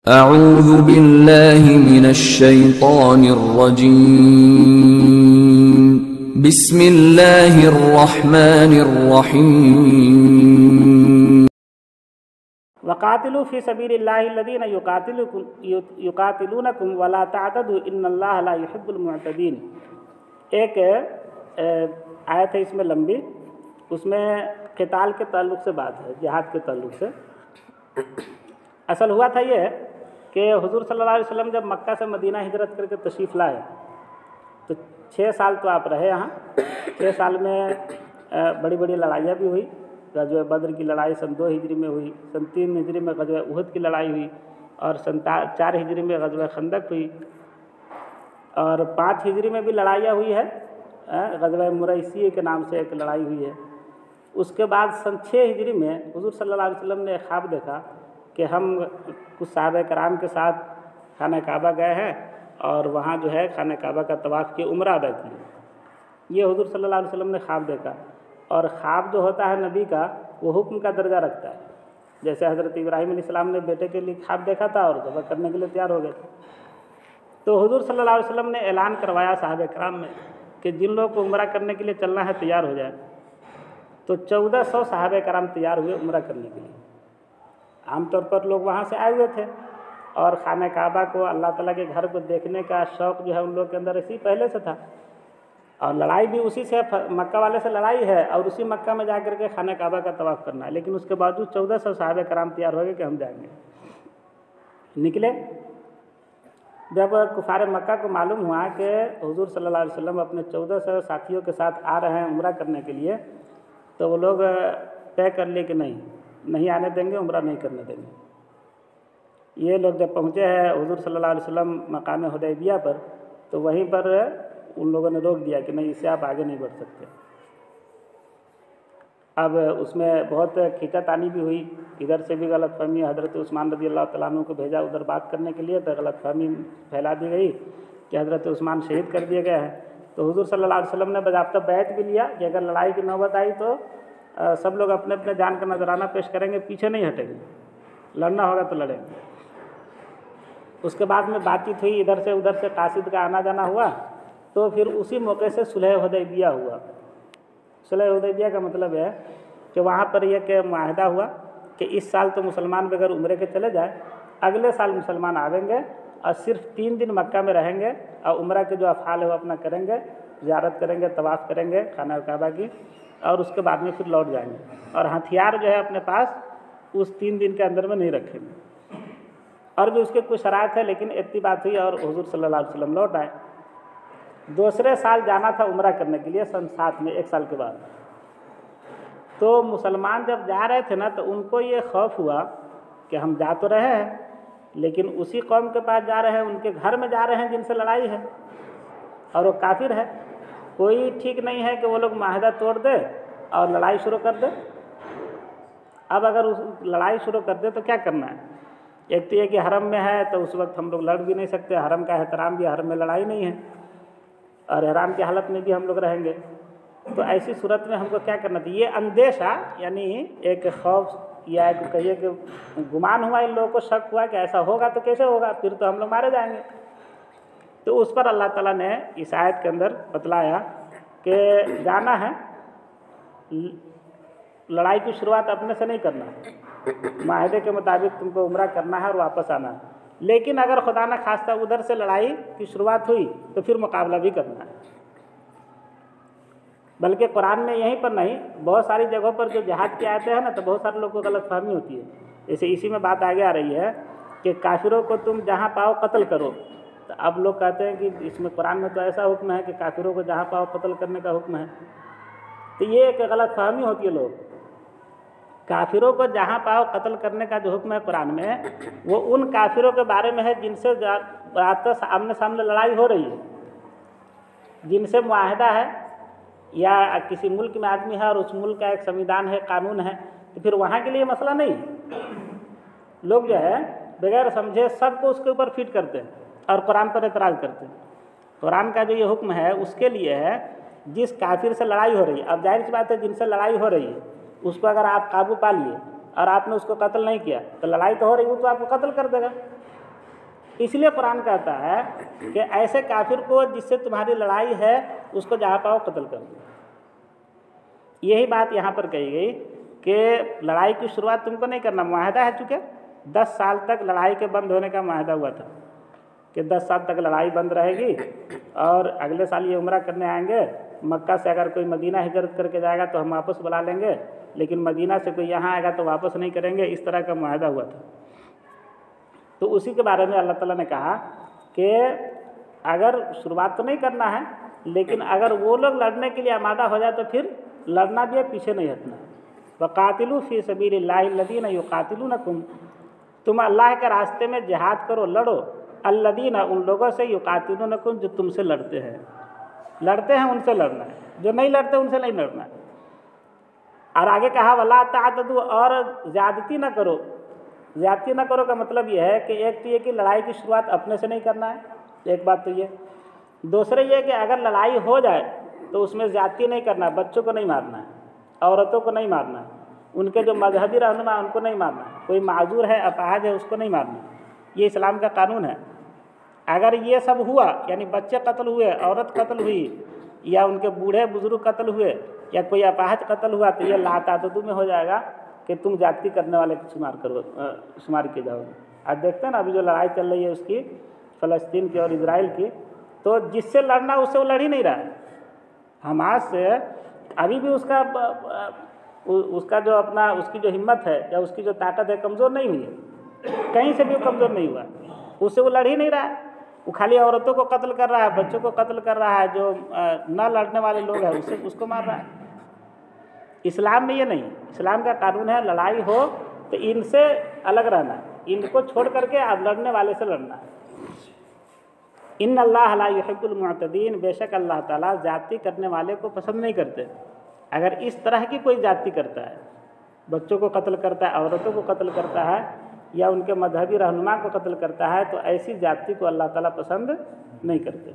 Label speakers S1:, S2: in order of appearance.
S1: अऊज़ु बिल्लाहि मिनश्शैतानिर्रजीम बिस्मिल्लाहिर्रहमानिर्रहीम
S2: वक़ातिलू फ़ी सबीलिल्लाहि अल्लज़ीना युक़ातिलूनकुम वला तअतदू इन्नल्लाहा ला युहिब्बुल मुअतदीन। एक आयत है इसमें लंबी, उसमें क़िताल के ताल्लुक़ से बात है, जिहाद के ताल्लुक़ से। असल हुआ था ये कि हुज़ूर सल्लल्लाहु अलैहि वसल्लम जब मक्का से मदीना हिजरत करके तशरीफ़ लाए तो 6 साल तो आप रहे यहाँ। 6 साल में बड़ी बड़ी लड़ाइयाँ भी हुई। ग़ज़वे बद्र की लड़ाई सन 2 हिजरी में हुई, सन 3 हिजरी में ग़ज़वे उहद की लड़ाई हुई, और सन 4 हिजरी में ग़ज़वे खंदक हुई, और 5 हिजरी में भी लड़ाइयाँ हुई है। ग़ज़वे मुरैसी के नाम से एक लड़ाई हुई है। उसके बाद सन 6 हिजरी में हुज़ूर सल्लल्लाहु अलैहि वसल्लम ने एक ख्वाब देखा कि हम कुछ सहाबा कराम के साथ खाना काबा गए हैं और वहाँ जो है खाना काबा का तवाफ़ की उम्रा अदा की। ये हुज़ूर सल्लल्लाहु अलैहि वसल्लम ने ख्वाब देखा। और ख्वाब जो होता है नबी का, वो हुक्म का दर्जा रखता है। जैसे हज़रत इब्राहीम अलैहिस्सलाम ने बेटे के लिए ख्वाब देखा था और ज़बह करने के लिए तैयार हो गए थे। तो हुज़ूर सल्लल्लाहु अलैहि वसल्लम ने ऐलान करवाया सहाबा कराम में कि जिन लोगों को उम्रा करने के लिए चलना है तैयार हो जाए। तो 1400 सहाबा कराम तैयार हुए उम्रा करने के लिए। आमतौर पर लोग वहाँ से आए हुए थे और खाना काबा को, अल्लाह ताला के घर को देखने का शौक़ जो है उन लोग के अंदर इसी पहले से था। और लड़ाई भी उसी से, मक्का वाले से लड़ाई है और उसी मक्का में जाकर के खाना काबा का तवाफ़ करना है। लेकिन उसके बावजूद 1400 सहाबा कराम तैयार हो गए कि हम जाएंगे। निकले। जब कुफार मक्का को मालूम हुआ कि हुज़ूर सल्लल्लाहु अलैहि वसल्लम अपने 1400 साथियों के साथ आ रहे हैं उम्रा करने के लिए, तो वो लोग तय कर लिए कि नहीं आने देंगे, उम्रा नहीं करने देंगे। ये लोग जब पहुँचे हैं हुज़ूर सल्लल्लाहु अलैहि वसल्लम मकाम हुदैबिया पर, तो वहीं पर उन लोगों ने रोक दिया कि नहीं, इससे आप आगे नहीं बढ़ सकते। अब उसमें बहुत खींचातानी भी हुई। इधर से भी गलतफहमी, हज़रत उस्मान रज़ी अल्लाह तआला अन्हु को भेजा उधर बात करने के लिए, तो गलतफहमी फैला दी गई कि हज़रत उस्मान शहीद कर दिए गए हैं। तो हुज़ूर सल्लल्लाहु अलैहि वसल्लम ने बज़ाब्ता बैत भी लिया कि अगर लड़ाई की नौबत आई तो सब लोग अपने अपने जान का नजराना पेश करेंगे, पीछे नहीं हटेंगे, लड़ना होगा तो लड़ेंगे। उसके बाद में बातचीत हुई, इधर से उधर से कासिद का आना जाना हुआ। तो फिर उसी मौके से सुलह हुदैबिया हुआ। सुलह हुदैबिया का मतलब है कि वहाँ पर यह कि मुआहदा हुआ कि इस साल तो मुसलमान बगैर उम्रे के चले जाए, अगले साल मुसलमान आवेंगे और सिर्फ 3 दिन मक्का में रहेंगे और उम्रा के जो अफ़ाल है वो अपना करेंगे, ज़ियारत करेंगे, तवाफ़ करेंगे खाना काबा की, और उसके बाद में फिर लौट जाएंगे। और हथियार जो है अपने पास उस 3 दिन के अंदर में नहीं रखेंगे। और भी उसके कुछ शराइत है, लेकिन इतनी बात हुई और हुज़ूर सल्लल्लाहु अलैहि वसल्लम लौट आए। दूसरे साल जाना था उम्रा करने के लिए, सन 7 में, 1 साल के बाद। तो मुसलमान जब जा रहे थे ना, तो उनको ये खौफ हुआ कि हम जा तो रहे हैं, लेकिन उसी कौम के पास जा रहे हैं, उनके घर में जा रहे हैं जिनसे लड़ाई है, और वो काफिर है। कोई ठीक नहीं है कि वो लोग माहदा तोड़ दे और लड़ाई शुरू कर दे। अब अगर उस लड़ाई शुरू कर दे तो क्या करना है? एक तो ये कि हरम में है तो उस वक्त हम लोग लड़ भी नहीं सकते, हरम का एहतराम भी, हरम में लड़ाई नहीं है, और एहराम की हालत में भी हम लोग रहेंगे। तो ऐसी सूरत में हमको क्या करना था? ये अंदेशा, यानी एक खौफ या एक कहिए कि गुमान हुआ, इन लोगों को शक हुआ कि ऐसा होगा तो कैसे होगा, फिर तो हम लोग मारे जाएंगे। तो उस पर अल्लाह ताला ने इस आयत के अंदर बतलाया कि जाना है, लड़ाई की शुरुआत अपने से नहीं करना है, माहदे के मुताबिक तुमको उम्रा करना है और वापस आना है। लेकिन अगर खुदा न खास्ता उधर से लड़ाई की शुरुआत हुई तो फिर मुकाबला भी करना है। बल्कि कुरान में यहीं पर नहीं, बहुत सारी जगहों पर जो जिहाद की आयतें हैं ना, तो बहुत सारे लोगों को गलतफहमी होती है। जैसे इसी में बात आगे आ रही है कि काफिरों को तुम जहाँ पाओ कत्ल करो। तो अब लोग कहते हैं कि इसमें कुरान में तो ऐसा हुक्म है कि काफिरों को जहाँ पाओ कत्ल करने का हुक्म है। तो ये एक गलतफहमी होती है। लोग काफिरों को जहाँ पाओ कत्ल करने का जो हुक्म है कुरान में, वो उन काफिरों के बारे में है जिनसे आमने सामने लड़ाई हो रही है, जिनसे मुआहदा है, या किसी मुल्क में आदमी है और उस मुल्क का एक संविधान है, कानून है, तो फिर वहाँ के लिए मसला नहीं। लोग जो है बगैर समझे सबको उसके ऊपर फिट करते हैं और कुरान पर एतराज़ करते हैं। कुरान का जो ये हुक्म है उसके लिए है जिस काफिर से लड़ाई हो रही है। अब जाहिर सी बात है, जिनसे लड़ाई हो रही है उसको अगर आप काबू पा लिए और आपने उसको कत्ल नहीं किया तो लड़ाई तो हो रही, वो तो आपको कत्ल कर देगा। इसलिए कुरान कहता है कि ऐसे काफिर को जिससे तुम्हारी लड़ाई है उसको जहाँ पाओ कत्ल कर दो। यही बात यहाँ पर कही गई कि लड़ाई की शुरुआत तुमको नहीं करना, मुआहदा है, चूँकि 10 साल तक लड़ाई के बंद होने का मुआहदा हुआ था कि 10 साल तक लड़ाई बंद रहेगी और अगले साल ये उम्रा करने आएंगे। मक्का से अगर कोई मदीना हिजरत करके जाएगा तो हम वापस बुला लेंगे, लेकिन मदीना से कोई यहाँ आएगा तो वापस नहीं करेंगे। इस तरह का मुआहदा हुआ था। तो उसी के बारे में अल्लाह ताला ने कहा कि अगर शुरुआत तो नहीं करना है, लेकिन अगर वो लोग लड़ने के लिए आमादा हो जाए तो फिर लड़ना भी है, पीछे नहीं हटना। वक़ातिलू फ़ी सबीलिल्लाहि अल्लज़ीना युक़ातिलूनकुम, तुम अल्लाह के रास्ते में जिहाद करो, लड़ो। अल्लज़ीना, उन लोगों से, युक़ातिलूनकुम, जो तुमसे लड़ते हैं उनसे लड़ना है, जो नहीं लड़ते उनसे नहीं लड़ना है। और आगे कहा वला तातदू, और ज़्यादती न करो। ज़्यादती न करो का मतलब यह है कि एक तो ये कि लड़ाई की शुरुआत अपने से नहीं करना है, एक बात तो ये। दूसरे ये कि अगर लड़ाई हो जाए तो उसमें ज़्यादती नहीं करना है, बच्चों को नहीं मारना है, औरतों को नहीं मारना है, उनके जो मजहबी रहनुमा उनको नहीं मारना है, कोई माजूर है, अपाहज है, उसको नहीं मारना। ये इस्लाम का कानून है। अगर ये सब हुआ, यानी बच्चे कत्ल हुए, औरत कत्ल हुई, या उनके बूढ़े बुजुर्ग कत्ल हुए, या कोई अपाहज कत्ल हुआ, तो ये लातादुदू में हो जाएगा कि तुम जाति करने वाले को शुमार किए जाओगे। आज देखते हैं ना अभी जो लड़ाई चल रही है उसकी, फ़लस्तीन की और इजराइल की, तो जिससे लड़ना उससे वो लड़ ही नहीं रहा है। हमास से अभी भी उसका जो अपना, उसकी जो हिम्मत है या उसकी जो ताकत है कमज़ोर नहीं हुई है, कहीं से भी वो कमज़ोर नहीं हुआ, उससे वो लड़ ही नहीं रहा है। वो खाली औरतों को कत्ल कर रहा है, बच्चों को कत्ल कर रहा है, जो न लड़ने वाले लोग हैं उसको मार रहा है। इस्लाम में ये नहीं, इस्लाम का कानून है लड़ाई हो तो इनसे अलग रहना है, इनको छोड़ करके अब लड़ने वाले से लड़ना है। इन्न अल्लाह ला युहिब्बुल मुअतदीन, बेशक अल्लाह ताला जाति करने वाले को पसंद नहीं करते। अगर इस तरह की कोई जाति करता है, बच्चों को कत्ल करता है, औरतों को कत्ल करता है, या उनके मजहबी रहनुमा को कत्ल करता है, तो ऐसी जाति को अल्लाह ताला पसंद नहीं करते।